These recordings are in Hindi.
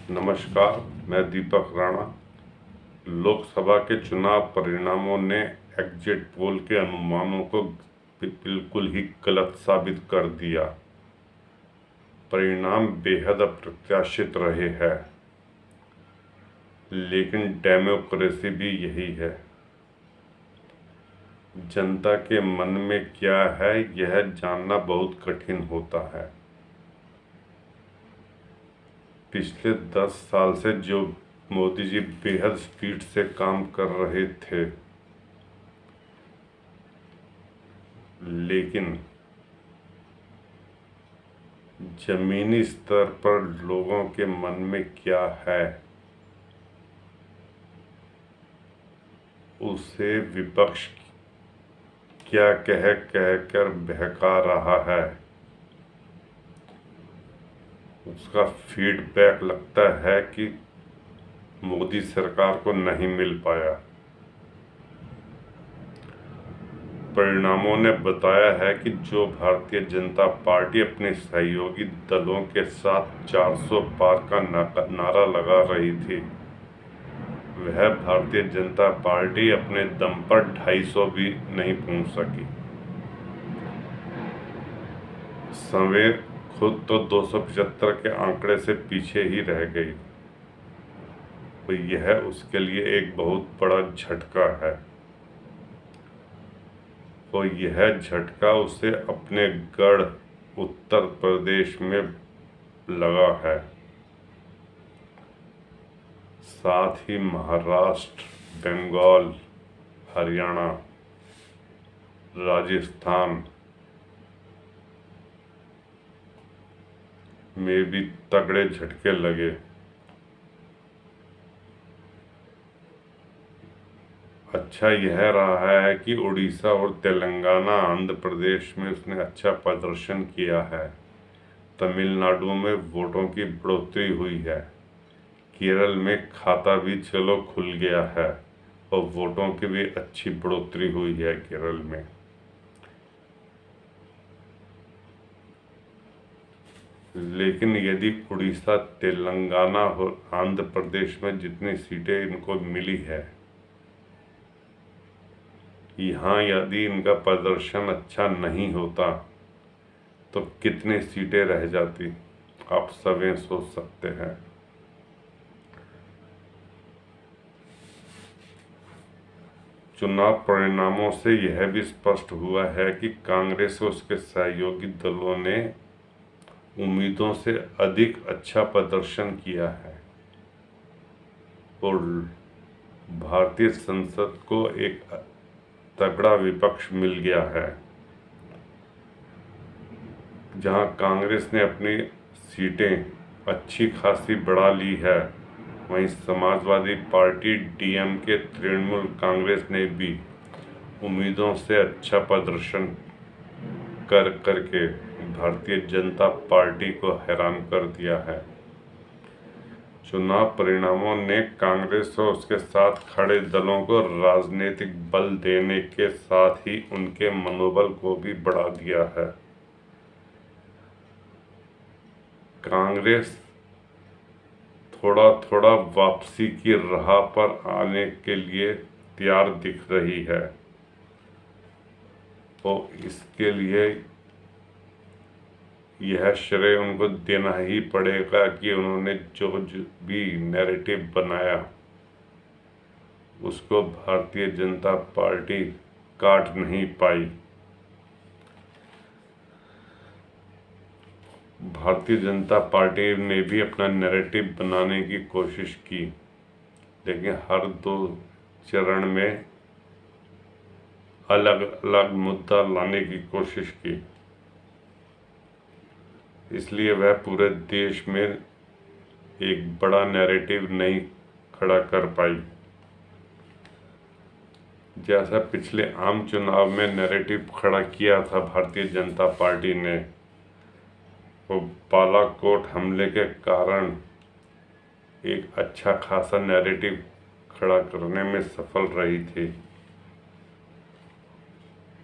नमस्कार, मैं दीपक राणा। लोकसभा के चुनाव परिणामों ने एग्जिट पोल के अनुमानों को बिल्कुल ही गलत साबित कर दिया। परिणाम बेहद अप्रत्याशित रहे हैं, लेकिन डेमोक्रेसी भी यही है। जनता के मन में क्या है, यह जानना बहुत कठिन होता है। पिछले 10 साल से जो मोदी जी बेहद स्पीड से काम कर रहे थे, लेकिन जमीनी स्तर पर लोगों के मन में क्या है, उसे विपक्ष क्या कह कर बहका रहा है, उसका फीडबैक लगता है कि मोदी सरकार को नहीं मिल पाया। परिणामों ने बताया है कि जो भारतीय जनता पार्टी अपने सहयोगी दलों के साथ 400 पार का नारा लगा रही थी, वह भारतीय जनता पार्टी अपने दम पर 250 भी नहीं पहुंच सकी। सवें खुद तो 275 के आंकड़े से पीछे ही रह गई, तो यह उसके लिए एक बहुत बड़ा झटका है। तो यह झटका उसे अपने गढ़ उत्तर प्रदेश में लगा है, साथ ही महाराष्ट्र, बंगाल, हरियाणा, राजस्थान में भी तगड़े झटके लगे। अच्छा यह रहा है कि उड़ीसा और तेलंगाना, आंध्र प्रदेश में उसने अच्छा प्रदर्शन किया है। तमिलनाडु में वोटों की बढ़ोतरी हुई है। केरल में खाता भी चलो खुल गया है और वोटों की भी अच्छी बढ़ोतरी हुई है केरल में। लेकिन यदि उड़ीसा, तेलंगाना और आंध्र प्रदेश में जितनी सीटें इनको मिली है, यहाँ यदि इनका प्रदर्शन अच्छा नहीं होता तो कितनी सीटें रह जाती, आप सभी सोच सकते हैं। चुनाव परिणामों से यह भी स्पष्ट हुआ है कि कांग्रेस और उसके सहयोगी दलों ने उम्मीदों से अधिक अच्छा प्रदर्शन किया है और भारतीय संसद को एक तगड़ा विपक्ष मिल गया है। जहां कांग्रेस ने अपनी सीटें अच्छी खासी बढ़ा ली है, वहीं समाजवादी पार्टी, डीएमके, तृणमूल कांग्रेस ने भी उम्मीदों से अच्छा प्रदर्शन करके भारतीय जनता पार्टी को हैरान कर दिया है। चुनाव परिणामों ने कांग्रेस और उसके साथ खड़े दलों को राजनीतिक बल देने के साथ ही उनके मनोबल को भी बढ़ा दिया है। कांग्रेस थोड़ा थोड़ा वापसी की राह पर आने के लिए तैयार दिख रही है, तो इसके लिए यह श्रेय उनको देना ही पड़ेगा कि उन्होंने जो भी नैरेटिव बनाया उसको भारतीय जनता पार्टी काट नहीं पाई। भारतीय जनता पार्टी ने भी अपना नैरेटिव बनाने की कोशिश की, लेकिन हर 2 चरण में अलग अलग मुद्दा लाने की कोशिश की, इसलिए वह पूरे देश में एक बड़ा नैरेटिव नहीं खड़ा कर पाई। जैसा पिछले आम चुनाव में नैरेटिव खड़ा किया था भारतीय जनता पार्टी ने, वो बालाकोट हमले के कारण एक अच्छा खासा नैरेटिव खड़ा करने में सफल रही थी।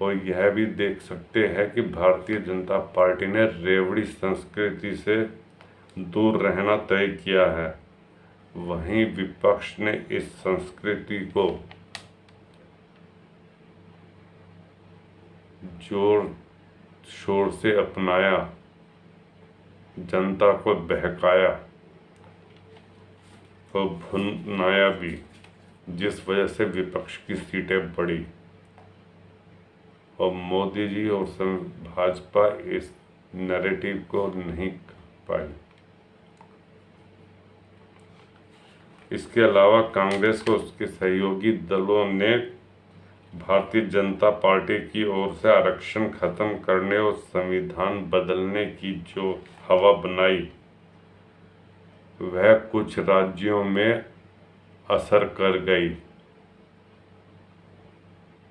और यह भी देख सकते हैं कि भारतीय जनता पार्टी ने रेवड़ी संस्कृति से दूर रहना तय किया है। वहीं विपक्ष ने इस संस्कृति को जोर शोर से अपनाया, जनता को बहकाया और भुनाया भी, जिस वजह से विपक्ष की सीटें बढ़ी और मोदी जी और भाजपा इस नैरेटिव को नहीं कर पाई। इसके अलावा कांग्रेस को उसके सहयोगी दलों ने भारतीय जनता पार्टी की ओर से आरक्षण खत्म करने और संविधान बदलने की जो हवा बनाई, वह कुछ राज्यों में असर कर गई।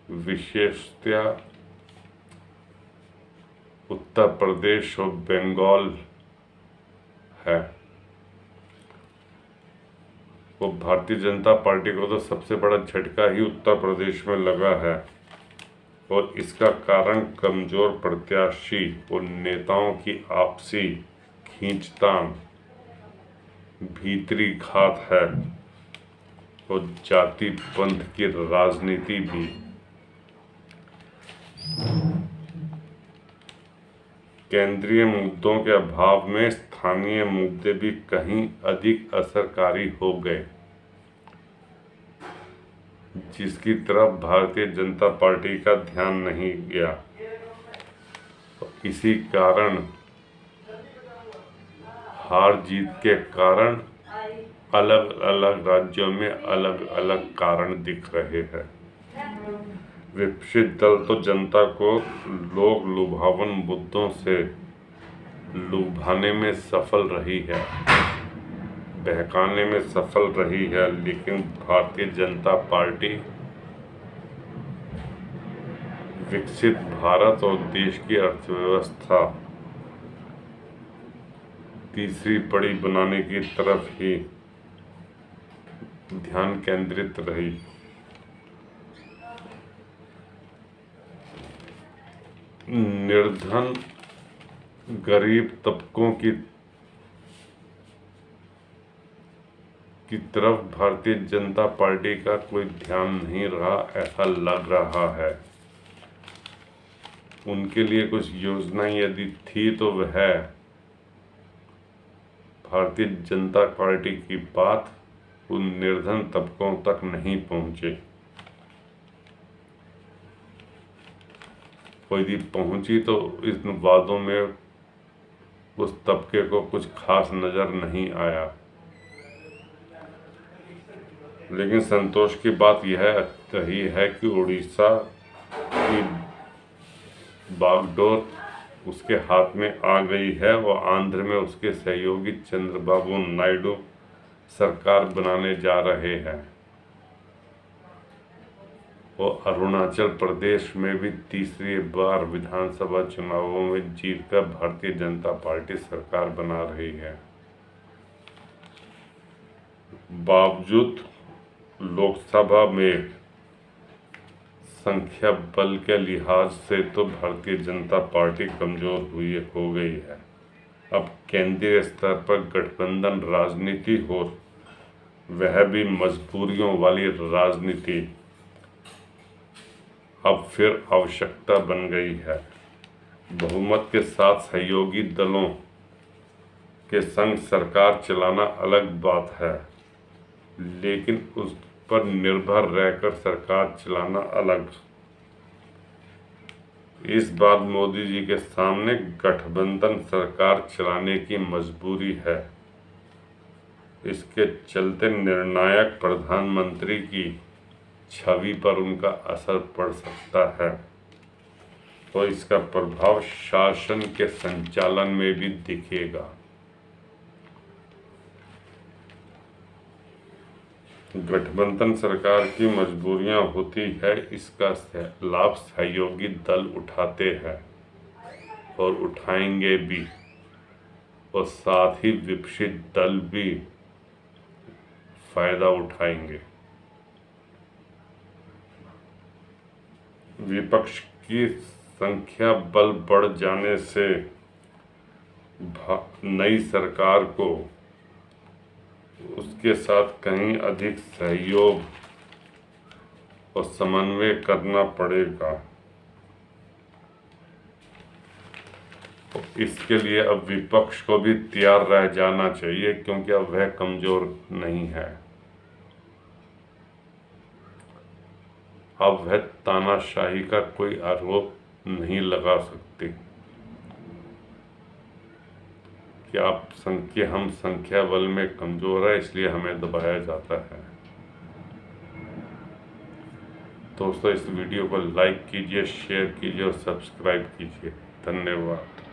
विशेषतया उत्तर प्रदेश और बंगाल है। वो भारतीय जनता पार्टी को तो सबसे बड़ा झटका ही उत्तर प्रदेश में लगा है और इसका कारण कमजोर प्रत्याशी और नेताओं की आपसी खींचतान, भीतरी घात है और जाति पंथ की राजनीति भी। केंद्रीय मुद्दों के अभाव में स्थानीय मुद्दे भी कहीं अधिक असरकारी हो गए, जिसकी तरफ भारतीय जनता पार्टी का ध्यान नहीं गया। इसी कारण हार जीत के कारण अलग अलग राज्यों में अलग अलग कारण दिख रहे हैं। विपक्षी दल तो जनता को लोक लुभावन मुद्दों से लुभाने में सफल रही है, बहकाने में सफल रही है, लेकिन भारतीय जनता पार्टी विकसित भारत और देश की अर्थव्यवस्था तीसरी बड़ी बनाने की तरफ ही ध्यान केंद्रित रही। निर्धन गरीब तबकों की तरफ भारतीय जनता पार्टी का कोई ध्यान नहीं रहा, ऐसा लग रहा है। उनके लिए कुछ योजनाएं यदि थी तो वह भारतीय जनता पार्टी की बात उन निर्धन तबकों तक नहीं पहुंचे। यदि पहुंची तो इस वादों में उस तबके को कुछ खास नजर नहीं आया। लेकिन संतोष की बात यह रही है कि उड़ीसा की बागडोर उसके हाथ में आ गई है और आंध्र में उसके सहयोगी चंद्रबाबू नायडू सरकार बनाने जा रहे हैं और अरुणाचल प्रदेश में भी तीसरी बार विधानसभा चुनावों में जीतकर भारतीय जनता पार्टी सरकार बना रही है। बावजूद लोकसभा में संख्या बल के लिहाज से तो भारतीय जनता पार्टी कमजोर हो गई है। अब केंद्रीय स्तर पर गठबंधन राजनीति हो, वह भी मजबूरियों वाली राजनीति अब फिर आवश्यकता बन गई है। बहुमत के साथ सहयोगी दलों के संग सरकार चलाना अलग बात है, लेकिन उस पर निर्भर रहकर सरकार चलाना अलग। इस बार मोदी जी के सामने गठबंधन सरकार चलाने की मजबूरी है। इसके चलते निर्णायक प्रधानमंत्री की छवि पर उनका असर पड़ सकता है तो इसका प्रभाव शासन के संचालन में भी दिखेगा। गठबंधन सरकार की मजबूरियां होती है, इसका लाभ सहयोगी दल उठाते हैं और उठाएंगे भी, और साथ ही विपक्षी दल भी फायदा उठाएंगे। विपक्ष की संख्या बल बढ़ जाने से नई सरकार को उसके साथ कहीं अधिक सहयोग और समन्वय करना पड़ेगा। तो इसके लिए अब विपक्ष को भी तैयार रह जाना चाहिए, क्योंकि अब वह कमजोर नहीं है। अब वह तानाशाही का कोई आरोप नहीं लगा सकते कि हम संख्या बल में कमजोर है इसलिए हमें दबाया जाता है। दोस्तों, इस वीडियो को लाइक कीजिए, शेयर कीजिए और सब्सक्राइब कीजिए। धन्यवाद।